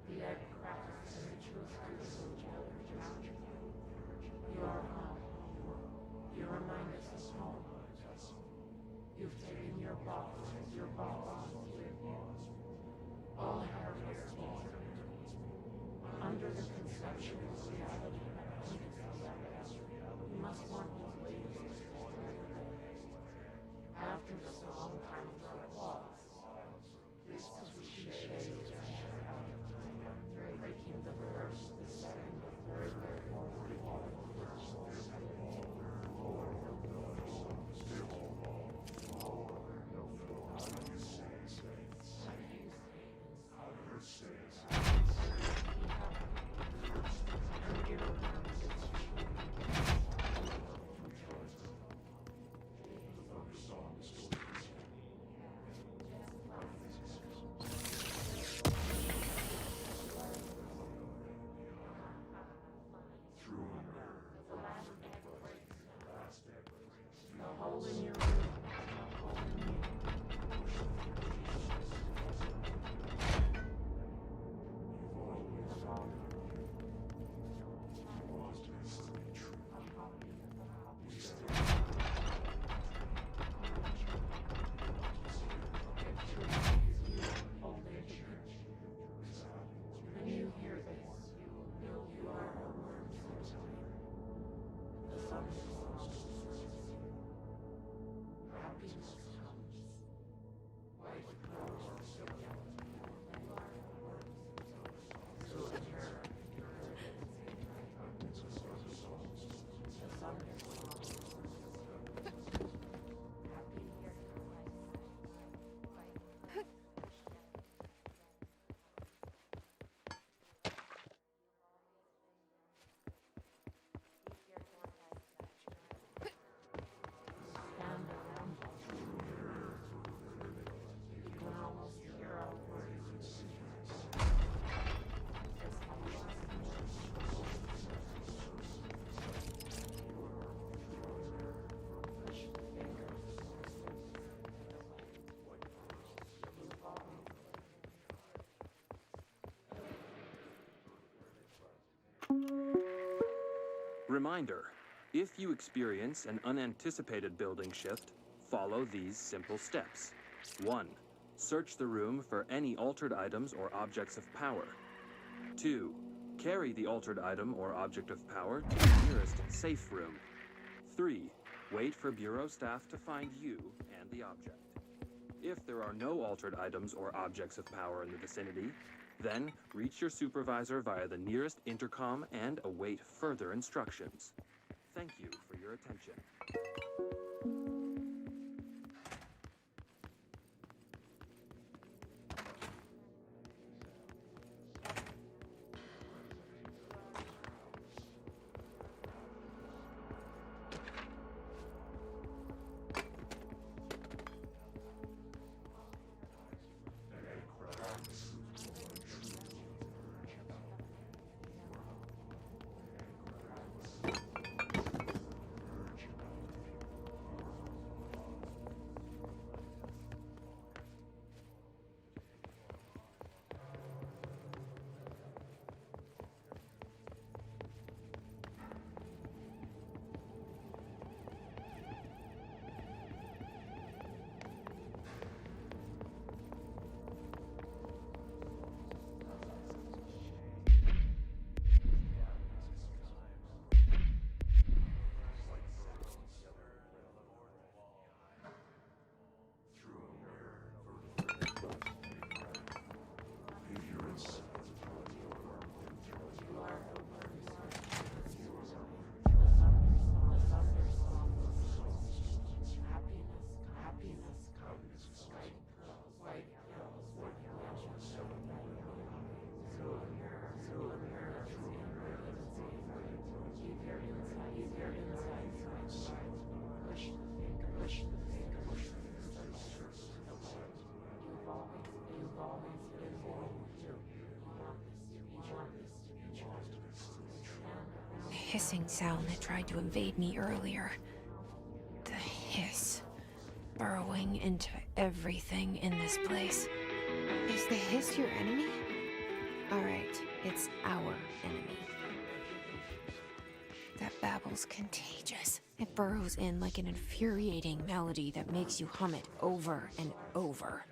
The egg cracks and the truth is gathered. You are home. Your mind is home. You've taken your boss with you. All heritage under the conception of reality. You must want his ways. After the song, time for applause. This is what she shades breaking the first, the second, the third, the fourth, the Reminder, if you experience an unanticipated building shift, follow these simple steps. 1. Search the room for any altered items or objects of power. 2. Carry the altered item or object of power to the nearest safe room. 3. Wait for bureau staff to find you and the object. If there are no altered items or objects of power in the vicinity, then reach your supervisor via the nearest intercom and await further instructions. Thank you for your attention. Hissing sound that tried to invade me earlier. The hiss. burrowing into everything in this place. Is the hiss your enemy? Alright, it's our enemy. That babble's contagious. It burrows in like an infuriating melody that makes you hum it over and over.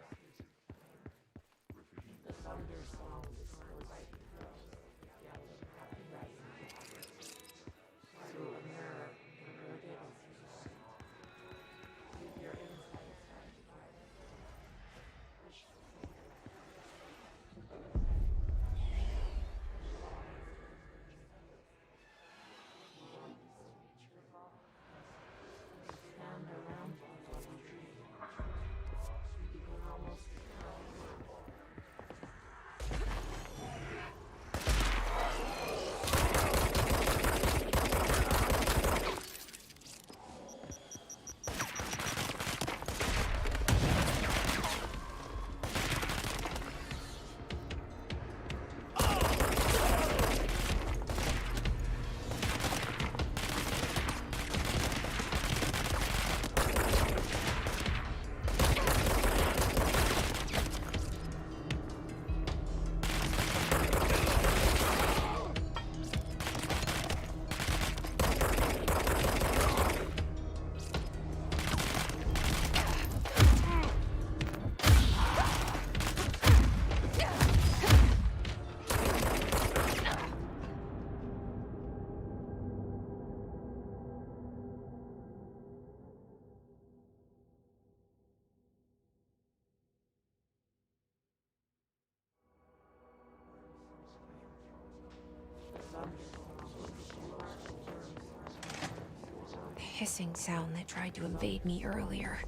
The hissing sound that tried to invade me earlier.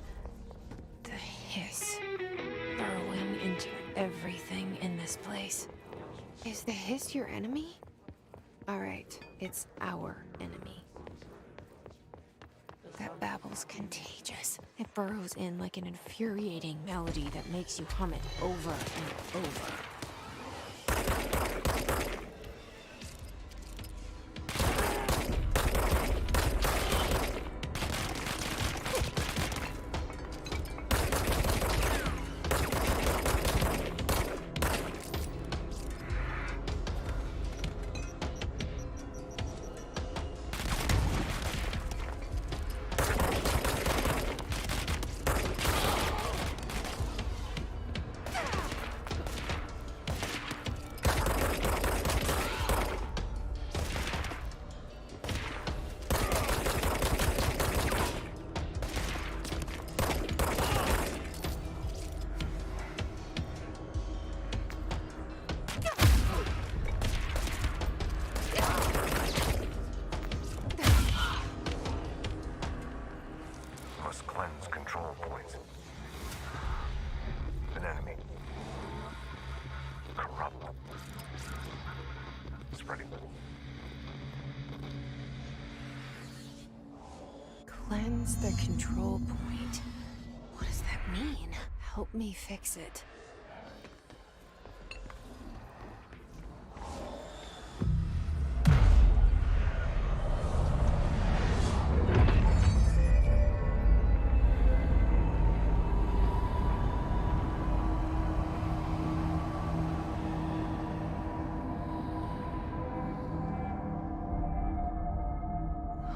The hiss. Burrowing into everything in this place. Is the hiss your enemy? Alright, it's our enemy. That babble's contagious. It burrows in like an infuriating melody that makes you hum it over and over. Cleanse control points. An enemy. Corrupt. Spreading. Cleanse the control point. What does that mean? Help me fix it.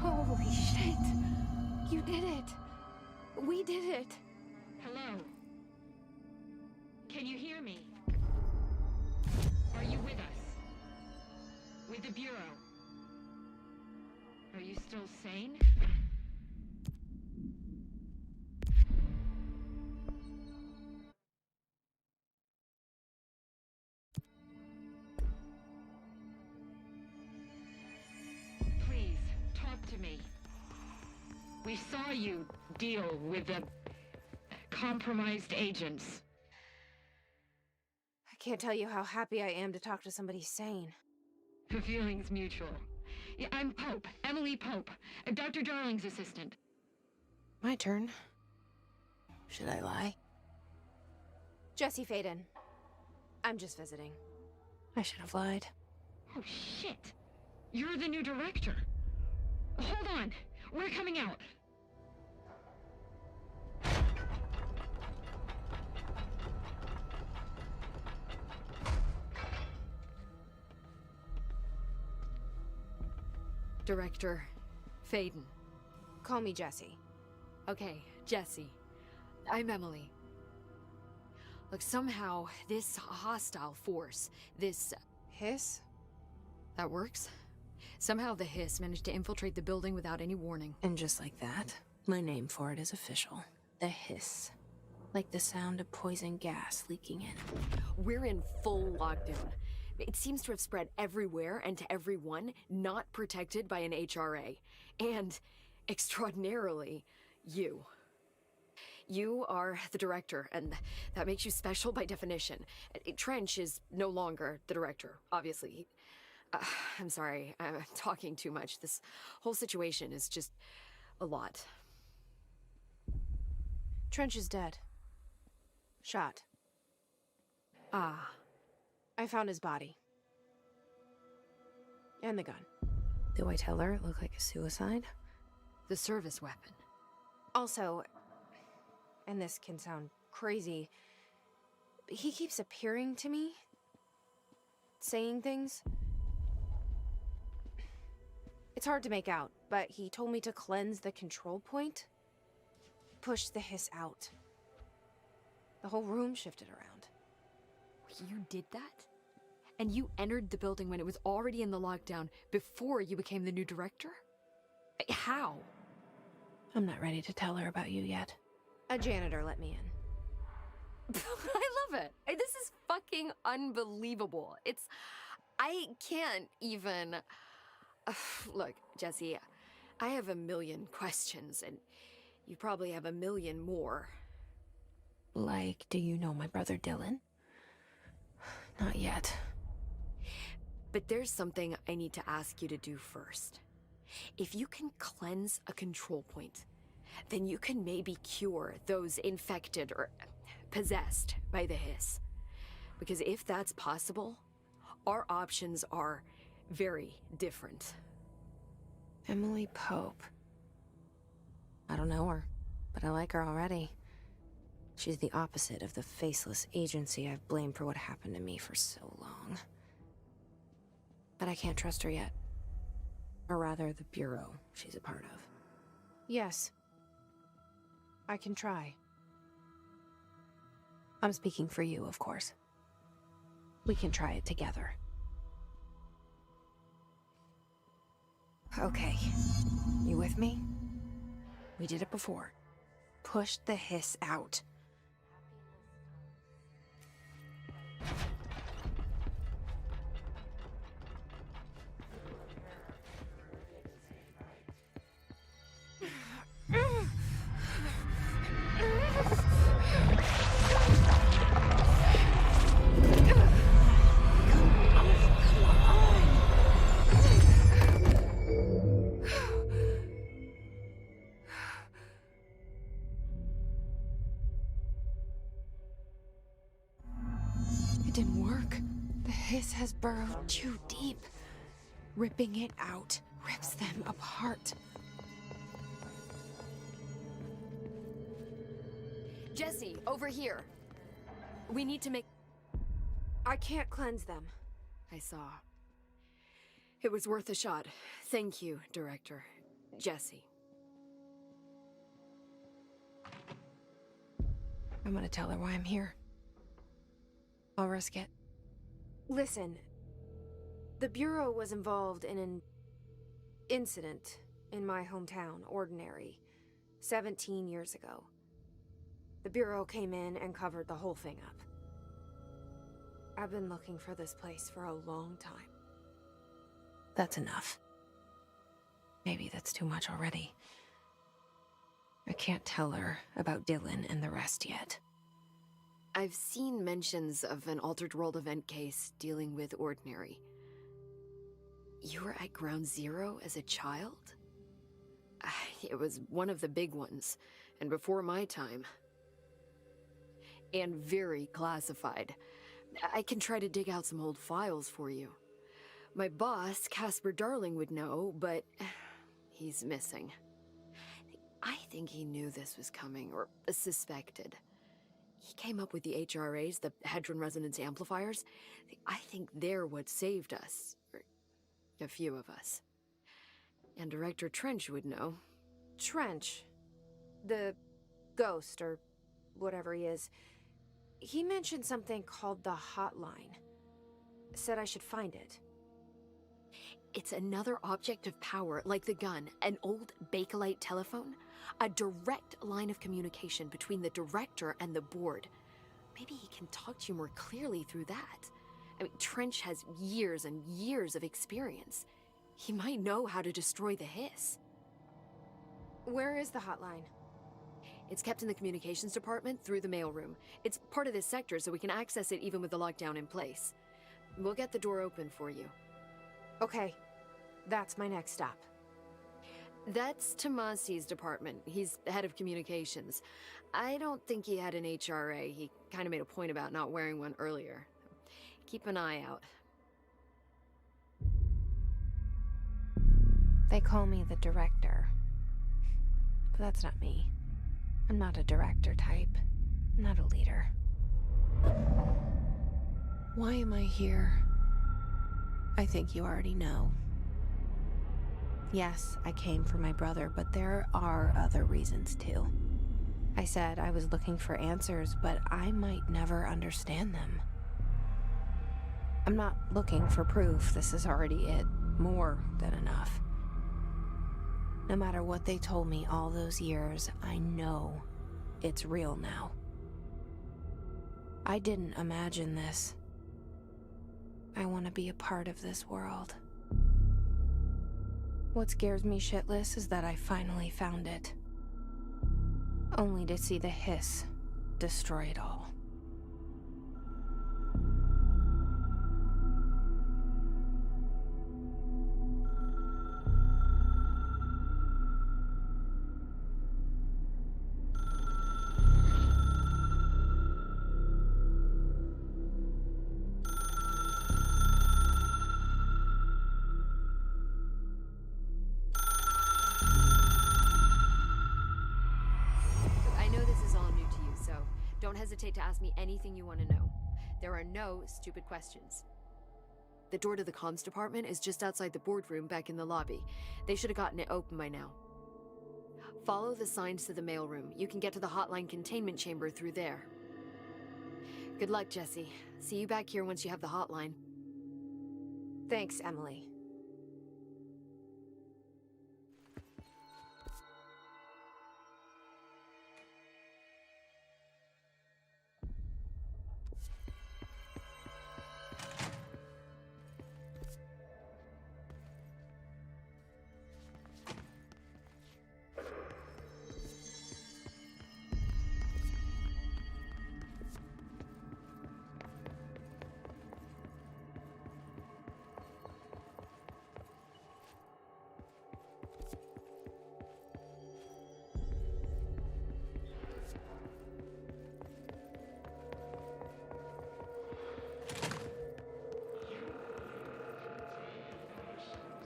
Holy shit! You did it! We did it! Hello? Can you hear me? Are you with us? With the Bureau? Are you still sane? Please, talk to me. We saw you deal with the compromised agents. I can't tell you how happy I am to talk to somebody sane. The feeling's mutual. Yeah, I'm Pope, Emily Pope, Dr. Darling's assistant. My turn. Should I lie? Jesse Faden. I'm just visiting. I should have lied. Oh, shit. You're the new director. Hold on. We're coming out. Director Faden. Call me Jessie. Okay, Jessie. I'm Emily. Look, somehow, this hostile force, this... Hiss? That works? Somehow the hiss managed to infiltrate the building without any warning. And just like that, my name for it is official. The hiss. Like the sound of poison gas leaking in. We're in full lockdown. It seems to have spread everywhere and to everyone not protected by an HRA. And, extraordinarily, you. You are the director, and that makes you special by definition. Trench is no longer the director, obviously. I'm sorry, I'm talking too much. This whole situation is just a lot. Trench is dead. Shot. Ah. I found his body. And the gun. Do I tell her it looked like a suicide? The service weapon. Also, and this can sound crazy, he keeps appearing to me, saying things. It's hard to make out, but he told me to cleanse the control point, push the hiss out. The whole room shifted around. You did that? And you entered the building when it was already in the lockdown before you became the new director? How? I'm not ready to tell her about you yet. A janitor let me in. I love it. This is fucking unbelievable. I can't even... Look, Jessie, I have a million questions, and you probably have a million more. Like, do you know my brother Dylan? Not yet. But there's something I need to ask you to do first. If you can cleanse a control point, then you can maybe cure those infected or possessed by the hiss. Because if that's possible, our options are very different. Emily Pope. I don't know her, but I like her already. She's the opposite of the faceless agency I've blamed for what happened to me for so long. But I can't trust her yet. Or rather, the Bureau she's a part of. Yes. I can try. I'm speaking for you, of course. We can try it together. Okay. You with me? We did it before. Push the hiss out. It didn't work. The hiss has burrowed too deep. Ripping it out rips them apart. Jessie, over here. We need to make... I can't cleanse them. I saw. It was worth a shot. Thank you, Director. Jessie. I'm gonna tell her why I'm here. I'll risk it. Listen, the Bureau was involved in an incident in my hometown, Ordinary, 17 years ago. The Bureau came in and covered the whole thing up. I've been looking for this place for a long time. That's enough. Maybe that's too much already. I can't tell her about Dylan and the rest yet. I've seen mentions of an Altered World event case dealing with Ordinary. You were at Ground Zero as a child? It was one of the big ones, and before my time. And very classified. I can try to dig out some old files for you. My boss, Casper Darling, would know, but he's missing. I think he knew this was coming, or suspected. He came up with the HRAs, the Hadron Resonance Amplifiers. I think they're what saved us. Or a few of us. And Director Trench would know. Trench. The ghost, or whatever he is. He mentioned something called the hotline. Said I should find it. It's another object of power, like the gun, an old Bakelite telephone. A direct line of communication between the director and the board. Maybe he can talk to you more clearly through that. I mean, Trench has years and years of experience. He might know how to destroy the hiss. Where is the hotline? It's kept in the communications department through the mailroom. It's part of this sector, so we can access it even with the lockdown in place. We'll get the door open for you. Okay, that's my next stop. That's Tomasi's department. He's head of communications. I don't think he had an HRA. He kind of made a point about not wearing one earlier. Keep an eye out. They call me the director. But that's not me. I'm not a director type. I'm not a leader. Why am I here? I think you already know. Yes, I came for my brother, but there are other reasons too. I said I was looking for answers, but I might never understand them. I'm not looking for proof. This is already it. More than enough. No matter what they told me all those years, I know it's real now. I didn't imagine this. I want to be a part of this world. What scares me shitless is that I finally found it. Only to see the hiss destroy it all. Don't hesitate to ask me anything you want to know. There are no stupid questions. The door to the comms department is just outside the boardroom back in the lobby. They should have gotten it open by now. Follow the signs to the mailroom. You can get to the hotline containment chamber through there. Good luck, Jesse. See you back here once you have the hotline. Thanks, Emily.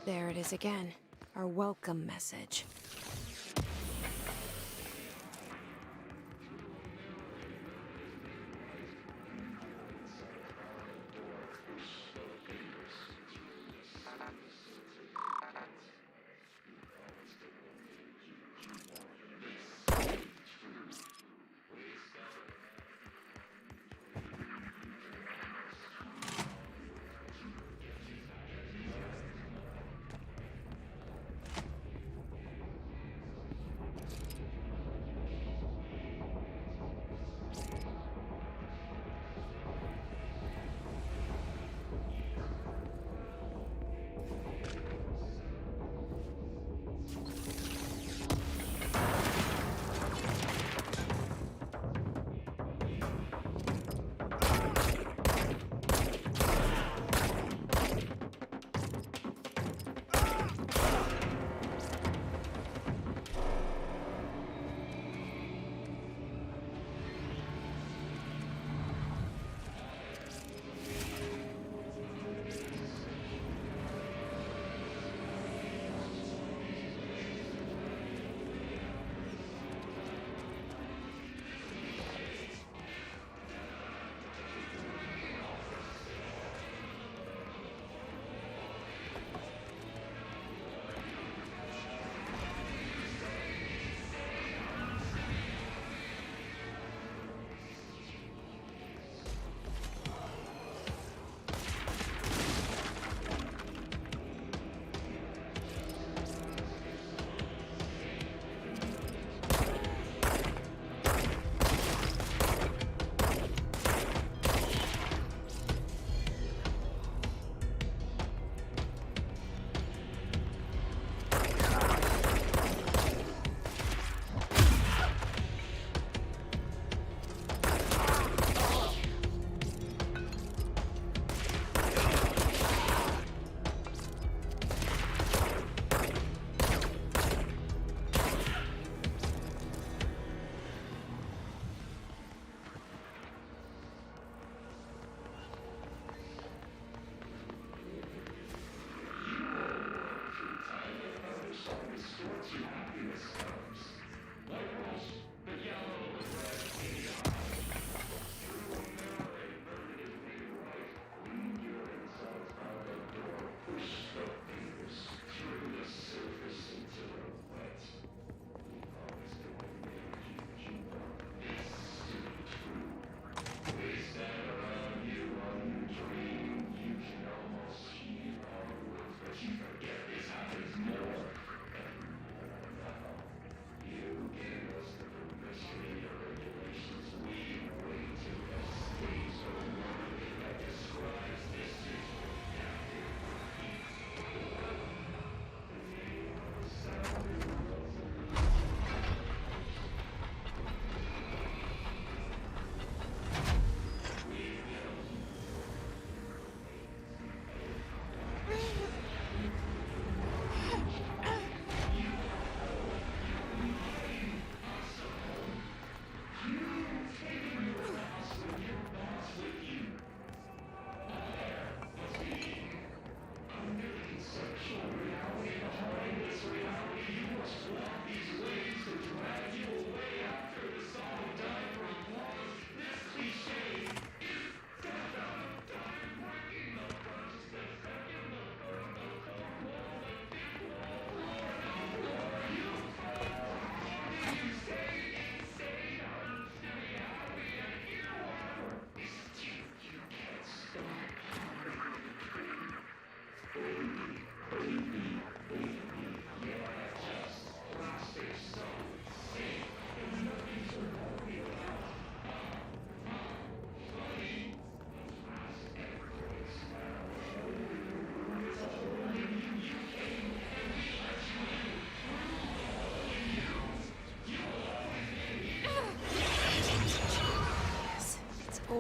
There it is again, our welcome message.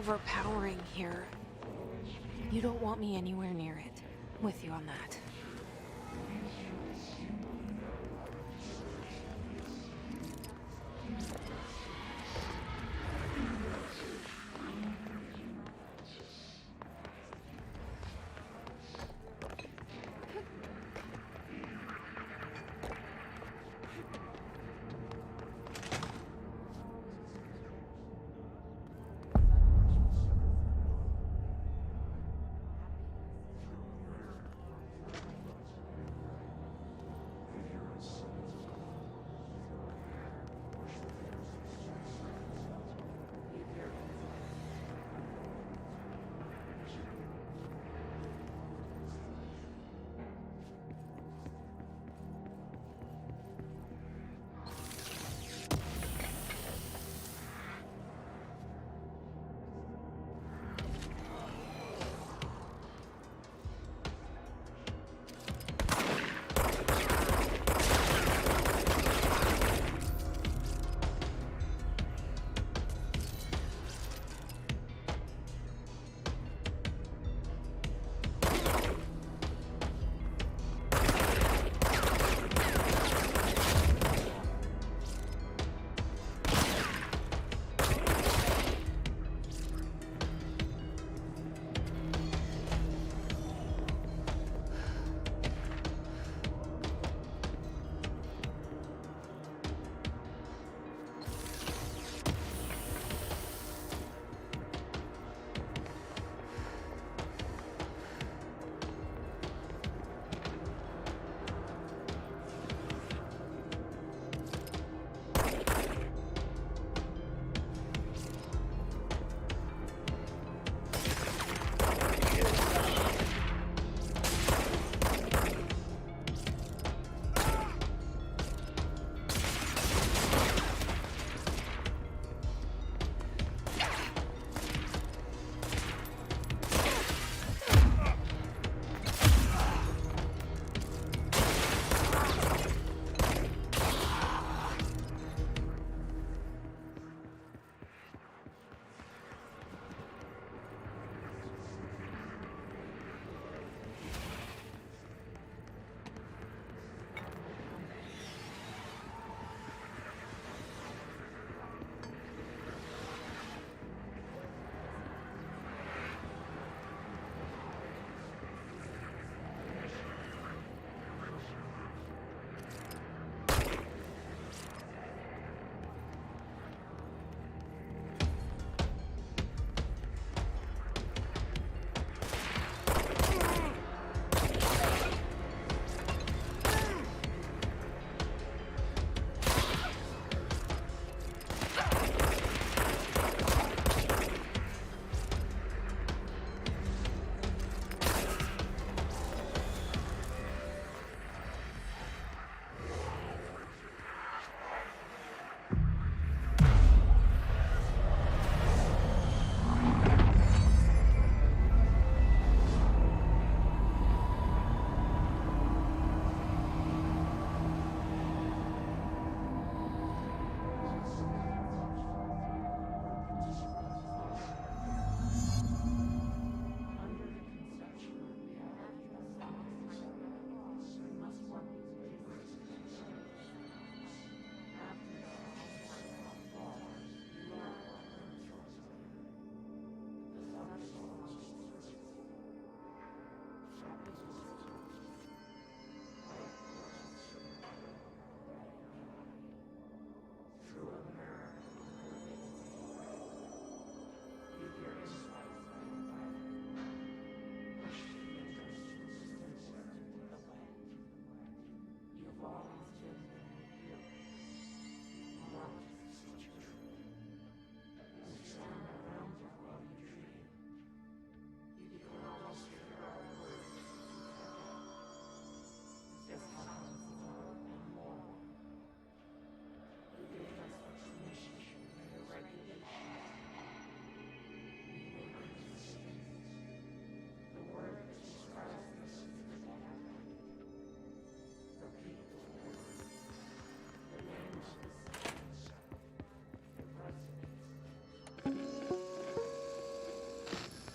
overpowering here. You don't want me anywhere near it. With you on that.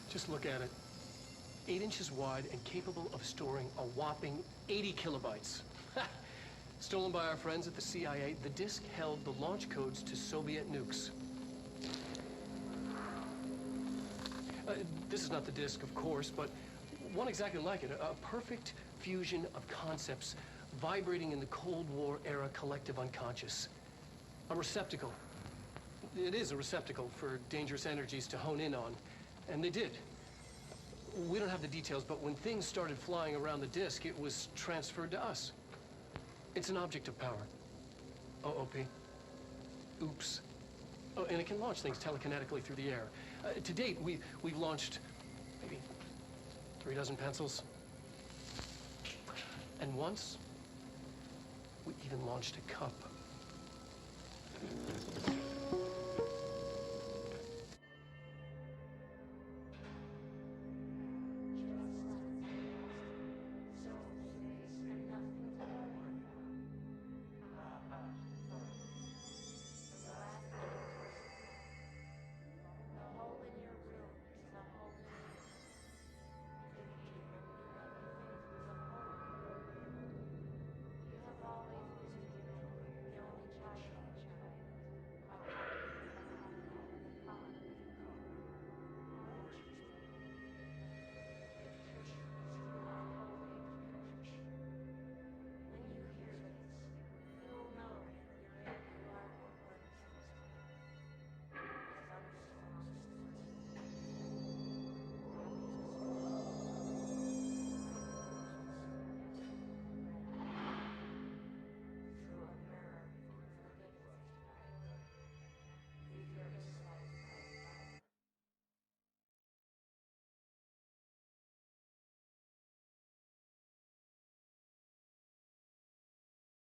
Just look at it. 8 inches wide and capable of storing a whopping 80 kilobytes. Stolen by our friends at the CIA, the disk held the launch codes to Soviet nukes. This is not the disk, of course, but one exactly like it. A perfect fusion of concepts vibrating in the Cold War era collective unconscious. A receptacle. It is a receptacle for dangerous energies to hone in on. And they did. We don't have the details, but when things started flying around the disk, it was transferred to us. It's an object of power. OOP. Oops. Oh, and it can launch things telekinetically through the air. To date, we've launched maybe 3 dozen pencils. And once, we even launched a cup.